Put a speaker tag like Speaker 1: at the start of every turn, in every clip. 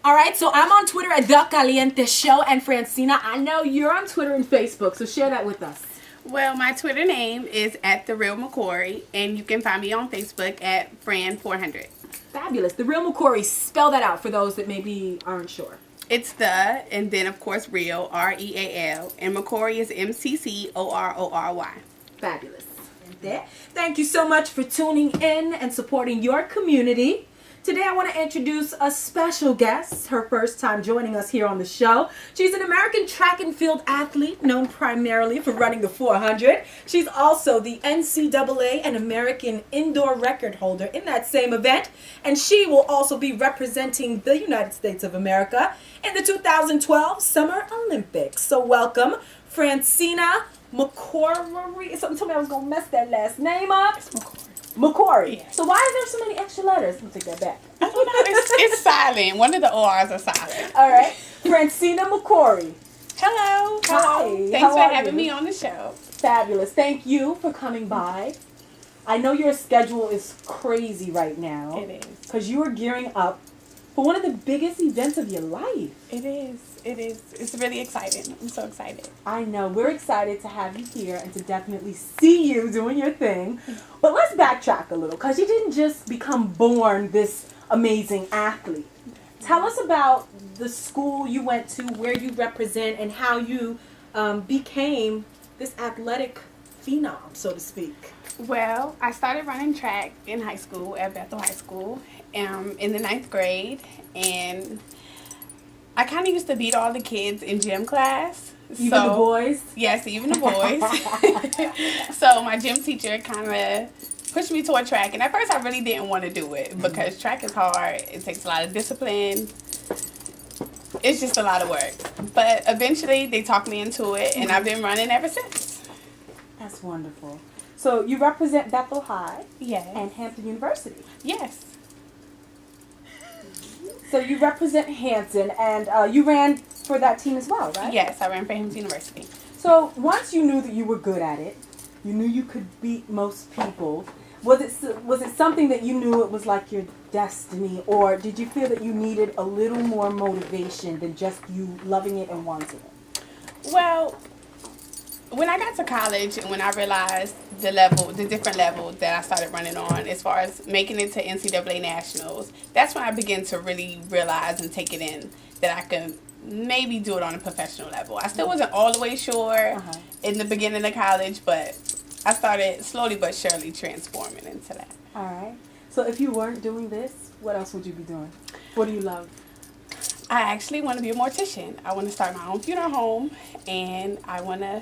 Speaker 1: All right, so I'm on Twitter at The Caliente Show, and Francina, I know you're on Twitter and Facebook, so share that with us.
Speaker 2: Well, my Twitter name is @TheRealMcCorory, and you can find me on Facebook at Fran400.
Speaker 1: Fabulous. The Real McCorory, spell that out for those that maybe aren't sure.
Speaker 2: It's the, and then of course Real, REAL, and McCorory is MCCORORY.
Speaker 1: Fabulous. Thank you so much for tuning in and supporting your community. Today I want to introduce a special guest, her first time joining us here on the show. She's an American track and field athlete known primarily for running the 400. She's also the NCAA and American indoor record holder in that same event. And she will also be representing the United States of America in the 2012 Summer Olympics. So welcome, Francene McCorory. Something told me I was going to mess that last name up.
Speaker 2: It's McCorory.
Speaker 1: McCorory.
Speaker 2: Yeah.
Speaker 1: So why is there so many extra letters? Let me take that back.
Speaker 2: I don't know. It's silent. One of the R's are silent.
Speaker 1: All right. Francene McCorory.
Speaker 2: Hello.
Speaker 1: Hi.
Speaker 2: Thanks
Speaker 1: How
Speaker 2: for
Speaker 1: are
Speaker 2: having
Speaker 1: you?
Speaker 2: me on the show.
Speaker 1: Fabulous. Thank you for coming by. I know your schedule is crazy right now.
Speaker 2: It is.
Speaker 1: Because you are gearing up for one of the biggest events of your life.
Speaker 2: It is. It is. It's really exciting. I'm so excited.
Speaker 1: I know. We're excited to have you here and to definitely see you doing your thing. But let's backtrack a little because you didn't just become born this amazing athlete. Tell us about the school you went to, where you represent, and how you became this athletic phenom, so to speak.
Speaker 2: Well, I started running track in high school at Bethel High School in the 9th grade, and I kind of used to beat all the kids in gym class.
Speaker 1: Even the boys?
Speaker 2: Yes, even the boys. So my gym teacher kind of pushed me toward track, and at first I really didn't want to do it because track is hard. It takes a lot of discipline. It's just a lot of work. But eventually they talked me into it, and I've been running ever since.
Speaker 1: That's wonderful. So you represent Bethel High
Speaker 2: Yes.
Speaker 1: and Hampton University.
Speaker 2: Yes.
Speaker 1: So you represent Hampton, and you ran for that team as well, right?
Speaker 2: Yes, I ran for Hampton University.
Speaker 1: So once you knew that you were good at it, you knew you could beat most people. Was it something that you knew it was like your destiny, or did you feel that you needed a little more motivation than just you loving it and wanting it?
Speaker 2: Well, when I got to college and when I realized the different level that I started running on as far as making it to NCAA Nationals, that's when I began to really realize and take it in that I could maybe do it on a professional level. I still wasn't all the way sure in the beginning of college, but I started slowly but surely transforming into that.
Speaker 1: All right. So if you weren't doing this, what else would you be doing? What do you love?
Speaker 2: I actually want to be a mortician. I want to start my own funeral home, and I want to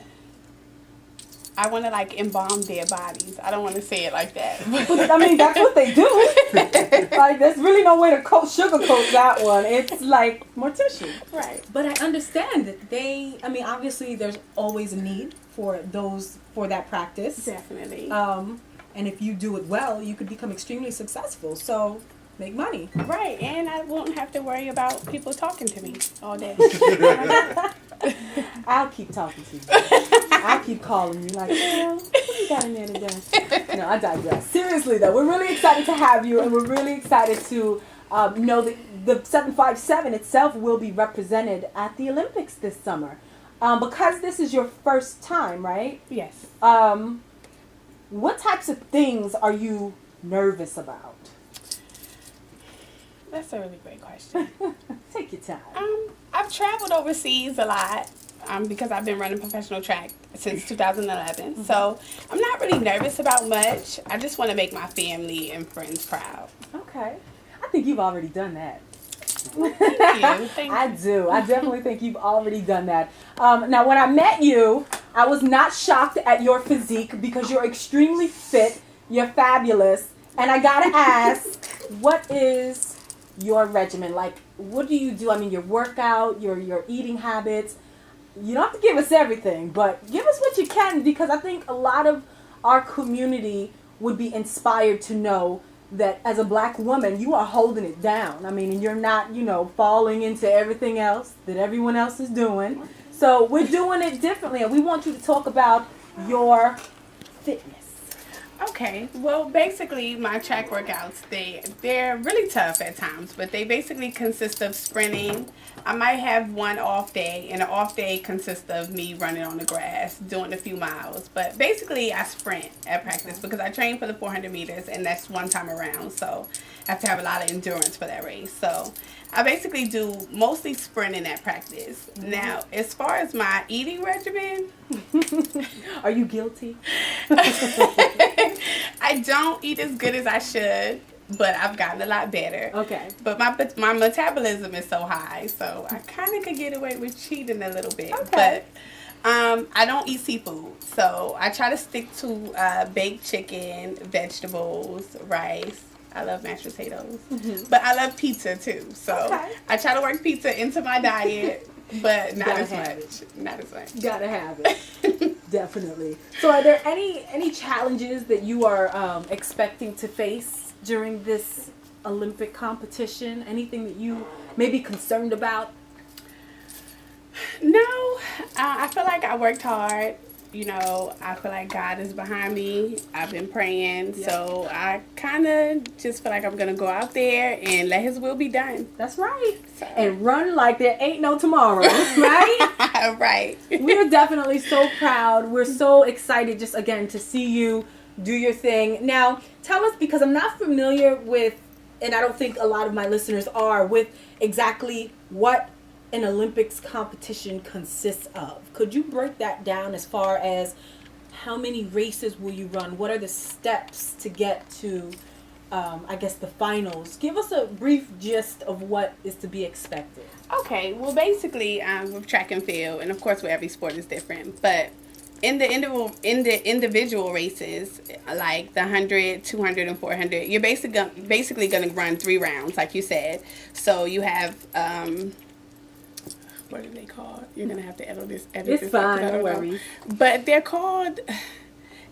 Speaker 2: like embalm dead bodies. I don't want to say it like that.
Speaker 1: But, I mean, that's what they do. Like, there's really no way to sugarcoat that one. It's like mortician.
Speaker 2: Right.
Speaker 1: But I understand that obviously there's always a need for that practice.
Speaker 2: Definitely.
Speaker 1: And if you do it well, you could become extremely successful. So make money.
Speaker 2: Right, and I won't have to worry about people talking to me all day.
Speaker 1: I'll keep talking to you. I'll keep calling you like, what you got in there today? No, I digress. Seriously, though, we're really excited to have you, and we're really excited to know that the 757 itself will be represented at the Olympics this summer. Because this is your first time, right?
Speaker 2: Yes.
Speaker 1: What types of things are you nervous about?
Speaker 2: That's a really great question.
Speaker 1: Take your time.
Speaker 2: I've traveled overseas a lot because I've been running professional track since 2011. So I'm not really nervous about much. I just want to make my family and friends proud.
Speaker 1: Okay. I think you've already done that.
Speaker 2: Thank you. Thank
Speaker 1: I
Speaker 2: you.
Speaker 1: do. I definitely think you've already done that. Now, when I met you, I was not shocked at your physique because you're extremely fit. You're fabulous. And I got to ask, what is your regimen? Like, what do you do? I mean, your workout, your eating habits. You don't have to give us everything, but give us what you can, because I think a lot of our community would be inspired to know that as a black woman, you are holding it down. I mean, and you're not, falling into everything else that everyone else is doing. So we're doing it differently, and we want you to talk about your fitness.
Speaker 2: Okay, well, basically, my track workouts, they're really tough at times, but they basically consist of sprinting. I might have one off day, and an off day consists of me running on the grass, doing a few miles. But basically, I sprint at practice because I train for the 400 meters, and that's one time around, so I have to have a lot of endurance for that race. So I basically do mostly sprinting at practice. Now, as far as my eating regimen,
Speaker 1: Are you guilty?
Speaker 2: I don't eat as good as I should, but I've gotten a lot better.
Speaker 1: Okay.
Speaker 2: But my metabolism is so high, so I kind of could get away with cheating a little bit.
Speaker 1: Okay.
Speaker 2: But I don't eat seafood, so I try to stick to baked chicken, vegetables, rice. I love mashed potatoes, but I love pizza too. So I try to work pizza into my diet, but not as much. Not as much.
Speaker 1: Gotta have it. Definitely. So are there any challenges that you are expecting to face during this Olympic competition? Anything that you may be concerned about?
Speaker 2: No, I feel like I worked hard. You know, I feel like God is behind me. I've been praying. Yeah. So I kind of just feel like I'm going to go out there and let his will be done.
Speaker 1: That's right. So. And run like there ain't no tomorrow, right?
Speaker 2: Right.
Speaker 1: We're definitely so proud. We're so excited just, again, to see you do your thing. Now, tell us, because I'm not familiar with, and I don't think a lot of my listeners are, with exactly what an Olympics competition consists of. Could you break that down as far as how many races will you run? What are the steps to get to, I guess, the finals? Give us a brief gist of what is to be expected.
Speaker 2: Okay, well, basically, with track and field, and of course, with every sport is different, but in the individual races, like the 100, 200, and 400, you're basically going to run 3 rounds, like you said. So you have what are they called? You're going to have to edit this.
Speaker 1: It's fine, no worries.
Speaker 2: But they're called,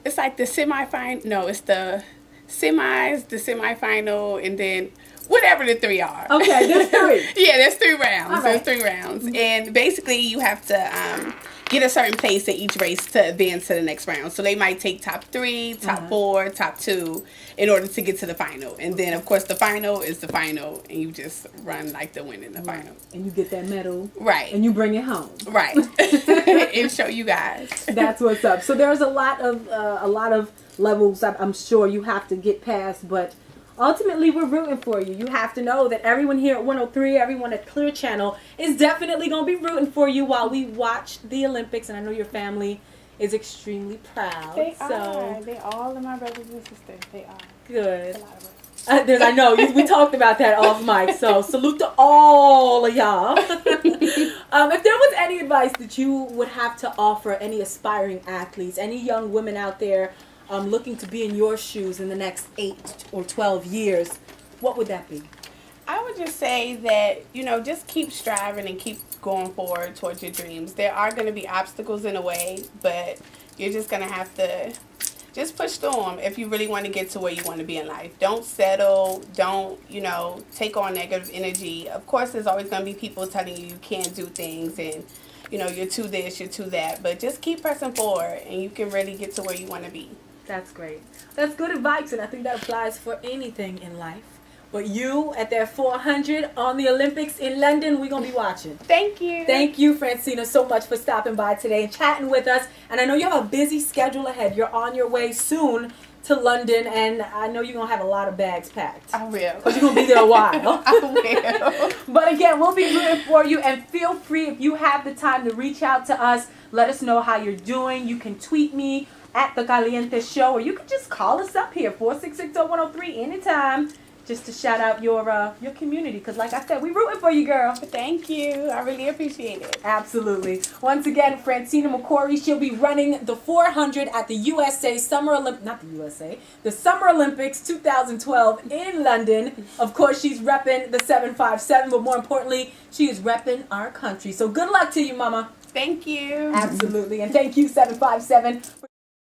Speaker 2: it's like the semifinal, no, it's the semis, the semifinal, and then whatever the 3 are.
Speaker 1: Okay, there's 3.
Speaker 2: Yeah, there's 3 rounds.
Speaker 1: Right.
Speaker 2: There's 3 rounds. And basically you have to get a certain place in each race to advance to the next round. So they might take top 3, top 4, top 2 in order to get to the final. And then, of course, the final is the final, and you just run like the win in the final.
Speaker 1: And you get that medal.
Speaker 2: Right.
Speaker 1: And you bring it home.
Speaker 2: Right. And show you guys.
Speaker 1: That's what's up. So there's a lot of levels I'm sure you have to get past, but ultimately, we're rooting for you. You have to know that everyone here at 103, everyone at Clear Channel is definitely going to be rooting for you while we watch the Olympics. And I know your family is extremely proud.
Speaker 2: They are. They all are my brothers and sisters. They are.
Speaker 1: Good. A lot of us. I know. We talked about that off mic. So salute to all of y'all. If there was any advice that you would have to offer any aspiring athletes, any young women out there looking to be in your shoes in the next 8 or 12 years, what would that be?
Speaker 2: I would just say that, just keep striving and keep going forward towards your dreams. There are going to be obstacles in the way, but you're just going to have to just push through them if you really want to get to where you want to be in life. Don't settle. Don't, take on negative energy. Of course, there's always going to be people telling you can't do things and, you're too this, you're too that. But just keep pressing forward and you can really get to where you want to be.
Speaker 1: That's great. That's good advice, and I think that applies for anything in life. But you, at that 400 on the Olympics in London, we're going to be watching.
Speaker 2: Thank you.
Speaker 1: Thank you, Francina, so much for stopping by today and chatting with us. And I know you have a busy schedule ahead. You're on your way soon to London, and I know you're going to have a lot of bags packed.
Speaker 2: I will.
Speaker 1: Because you're going to be there a while.
Speaker 2: I will.
Speaker 1: But again, we'll be rooting for you, and feel free, if you have the time, to reach out to us. Let us know how you're doing. You can tweet me at The Caliente Show, or you can just call us up here, 466-0103, anytime, just to shout out your community. Because like I said, we rooting for you, girl.
Speaker 2: Thank you. I really appreciate it.
Speaker 1: Absolutely. Once again, Francene McCorory, she'll be running the 400 at the the Summer Olympics 2012 in London. Of course, she's repping the 757, but more importantly, she is repping our country. So good luck to you, mama.
Speaker 2: Thank you.
Speaker 1: Absolutely. And thank you, 757.